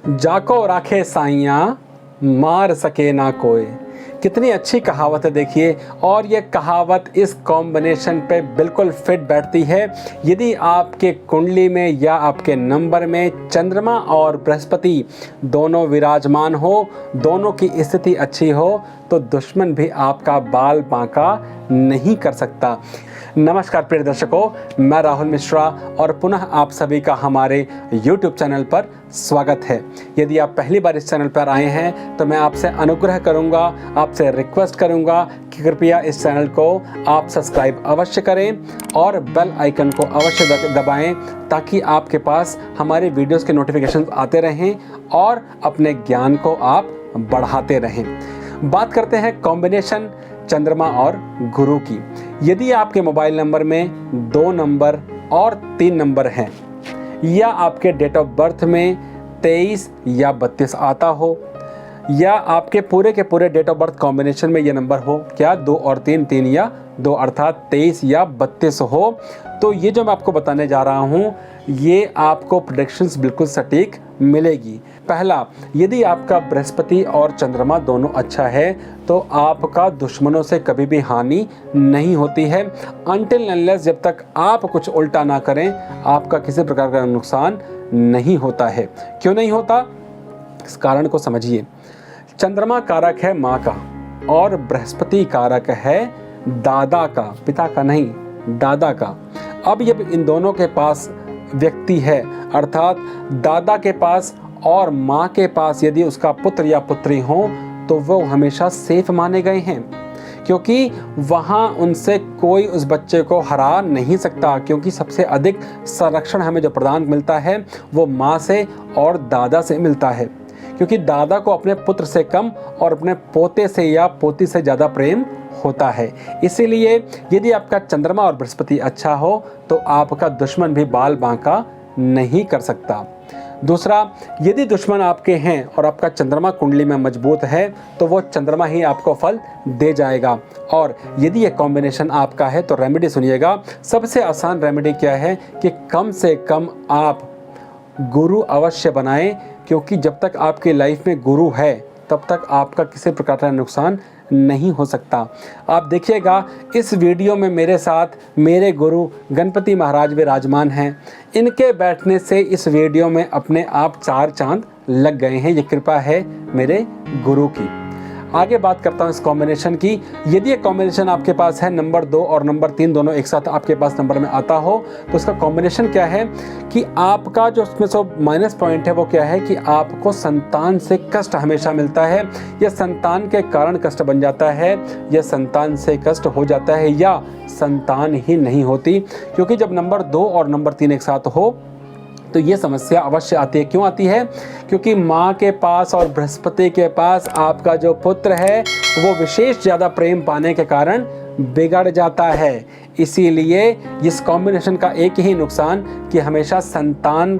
जाको राखे साइयाँ मार सके ना कोई। कितनी अच्छी कहावत है देखिए, और ये कहावत इस कॉम्बिनेशन पे बिल्कुल फिट बैठती है। यदि आपके कुंडली में या आपके नंबर में चंद्रमा और बृहस्पति दोनों विराजमान हो, दोनों की स्थिति अच्छी हो, तो दुश्मन भी आपका बाल बांका नहीं कर सकता। नमस्कार प्रिय दर्शकों, मैं राहुल मिश्रा और पुनः आप सभी का हमारे YouTube चैनल पर स्वागत है। यदि आप पहली बार इस चैनल पर आए हैं तो मैं आपसे अनुग्रह करूंगा, आपसे रिक्वेस्ट करूंगा कि कृपया इस चैनल को आप सब्सक्राइब अवश्य करें और बेल आइकन को अवश्य दबाएं, ताकि आपके पास हमारे वीडियोस के नोटिफिकेशन आते रहें और अपने ज्ञान को आप बढ़ाते रहें। बात करते हैं कॉम्बिनेशन चंद्रमा और गुरु की। यदि आपके मोबाइल नंबर में 2 नंबर और 3 नंबर हैं, या आपके डेट ऑफ बर्थ में 23 या 32 आता हो, या आपके पूरे के पूरे डेट ऑफ बर्थ कॉम्बिनेशन में ये नंबर हो, क्या 2 और 3, 3 या 2 अर्थात 23 या 32 हो, तो ये जो मैं आपको बताने जा रहा हूँ ये आपको प्रेडिक्शंस बिल्कुल सटीक मिलेगी। पहला, यदि आपका बृहस्पति और चंद्रमा दोनों अच्छा है तो आपका दुश्मनों से कभी भी हानि नहीं होती है। अनटिल अनलेस जब तक आप कुछ उल्टा ना करें, आपका किसी प्रकार का नुकसान नहीं होता है। क्यों नहीं होता, इस कारण को समझिए। चंद्रमा कारक है माँ का और बृहस्पति कारक है दादा का, पिता का नहीं, दादा का। अब जब इन दोनों के पास व्यक्ति है, अर्थात दादा के पास और माँ के पास यदि उसका पुत्र या पुत्री हो, तो वो हमेशा सेफ माने गए हैं, क्योंकि वहाँ उनसे कोई उस बच्चे को हरा नहीं सकता। क्योंकि सबसे अधिक संरक्षण हमें जो प्रदान मिलता है वो माँ से और दादा से मिलता है, क्योंकि दादा को अपने पुत्र से कम और अपने पोते से या पोती से ज़्यादा प्रेम होता है। इसीलिए यदि आपका चंद्रमा और बृहस्पति अच्छा हो तो आपका दुश्मन भी बाल बांका नहीं कर सकता। दूसरा, यदि दुश्मन आपके हैं और आपका चंद्रमा कुंडली में मजबूत है तो वो चंद्रमा ही आपको फल दे जाएगा। और यदि ये कॉम्बिनेशन आपका है तो रेमेडी सुनिएगा। सबसे आसान रेमेडी क्या है कि कम से कम आप गुरु अवश्य बनाएं, क्योंकि जब तक आपकी लाइफ में गुरु है तब तक आपका किसी प्रकार का नुकसान नहीं हो सकता। आप देखिएगा इस वीडियो में मेरे साथ मेरे गुरु गणपति महाराज विराजमान हैं। इनके बैठने से इस वीडियो में अपने आप 4 चांद लग गए हैं। ये कृपा है मेरे गुरु की। आगे बात करता हूँ इस कॉम्बिनेशन की। यदि ये कॉम्बिनेशन आपके पास है, नंबर 2 और नंबर 3 दोनों एक साथ आपके पास नंबर में आता हो, तो उसका कॉम्बिनेशन क्या है कि आपका जो उसमें से माइनस पॉइंट है वो क्या है कि आपको संतान से कष्ट हमेशा मिलता है, या संतान के कारण कष्ट बन जाता है, या संतान से कष्ट हो जाता है, या संतान ही नहीं होती। क्योंकि जब नंबर 2 और नंबर 3 एक साथ हो तो ये समस्या अवश्य आती है। क्यों आती है? क्योंकि माँ के पास और बृहस्पति के पास आपका जो पुत्र है वो विशेष ज़्यादा प्रेम पाने के कारण बिगड़ जाता है। इसीलिए इस कॉम्बिनेशन का एक ही नुकसान कि हमेशा संतान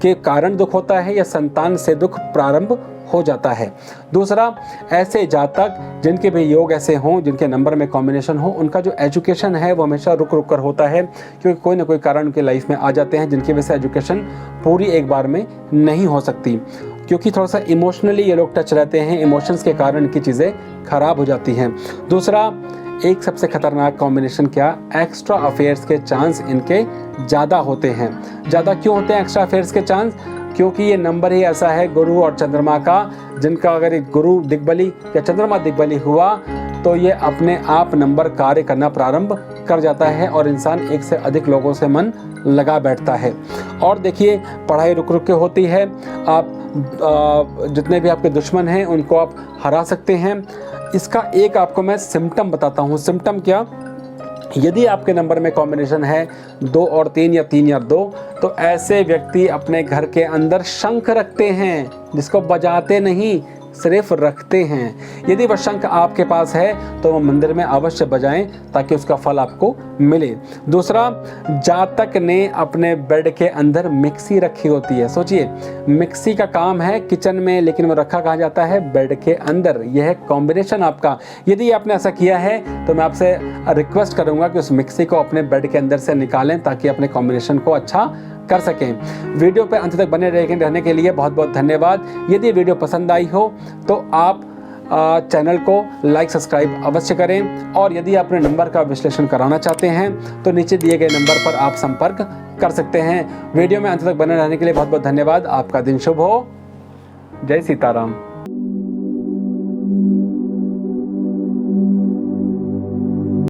के कारण दुख होता है या संतान से दुख प्रारंभ हो जाता है। दूसरा, ऐसे जातक जिनके भी योग ऐसे हों, जिनके नंबर में कॉम्बिनेशन हो, उनका जो एजुकेशन है वो हमेशा रुक रुक कर होता है, क्योंकि कोई ना कोई कारण उनके लाइफ में आ जाते हैं जिनकी वजह से एजुकेशन पूरी एक बार में नहीं हो सकती। क्योंकि थोड़ा सा इमोशनली ये लोग टच रहते हैं, इमोशंस के कारण इनकी चीज़ें खराब हो जाती हैं। दूसरा, एक सबसे खतरनाक कॉम्बिनेशन क्या, एक्स्ट्रा अफेयर्स के चांस इनके ज़्यादा होते हैं। ज़्यादा क्यों होते हैं एक्स्ट्रा अफेयर्स के चांस? क्योंकि ये नंबर ही ऐसा है गुरु और चंद्रमा का, जिनका अगर गुरु दिग्बली या चंद्रमा दिग्बली हुआ तो ये अपने आप नंबर कार्य करना प्रारंभ कर जाता है और इंसान एक से अधिक लोगों से मन लगा बैठता है। और देखिए, पढ़ाई रुक रुक के होती है। आप जितने भी आपके दुश्मन हैं उनको आप हरा सकते हैं। इसका एक आपको मैं सिम्टम बताता हूँ। सिम्टम क्या? यदि आपके नंबर में कॉम्बिनेशन है 2 और 3 या 3 या 2, तो ऐसे व्यक्ति अपने घर के अंदर शंख रखते हैं, जिसको बजाते नहीं, सिर्फ रखते हैं। यदि वह शंख आपके पास है तो वह मंदिर में अवश्य बजाएं, ताकि उसका फल आपको मिले। दूसरा, जातक ने अपने बेड के अंदर मिक्सी रखी होती है। सोचिए, मिक्सी का काम है किचन में, लेकिन वो रखा कहाँ जाता है? बेड के अंदर। यह है कॉम्बिनेशन आपका। यदि आपने ऐसा किया है तो मैं आपसे रिक्वेस्ट करूंगा कि उस मिक्सी को अपने बेड के अंदर से निकालें, ताकि अपने कॉम्बिनेशन को अच्छा कर सकें। वीडियो पर अंत तक बने रहने के लिए बहुत बहुत धन्यवाद। यदि वीडियो पसंद आई हो तो आप चैनल को लाइक सब्सक्राइब अवश्य करें, और यदि आप अपने नंबर का विश्लेषण कराना चाहते हैं तो नीचे दिए गए नंबर पर आप संपर्क कर सकते हैं। वीडियो में अंत तक बने रहने के लिए बहुत बहुत धन्यवाद। आपका दिन शुभ हो। जय सीताराम।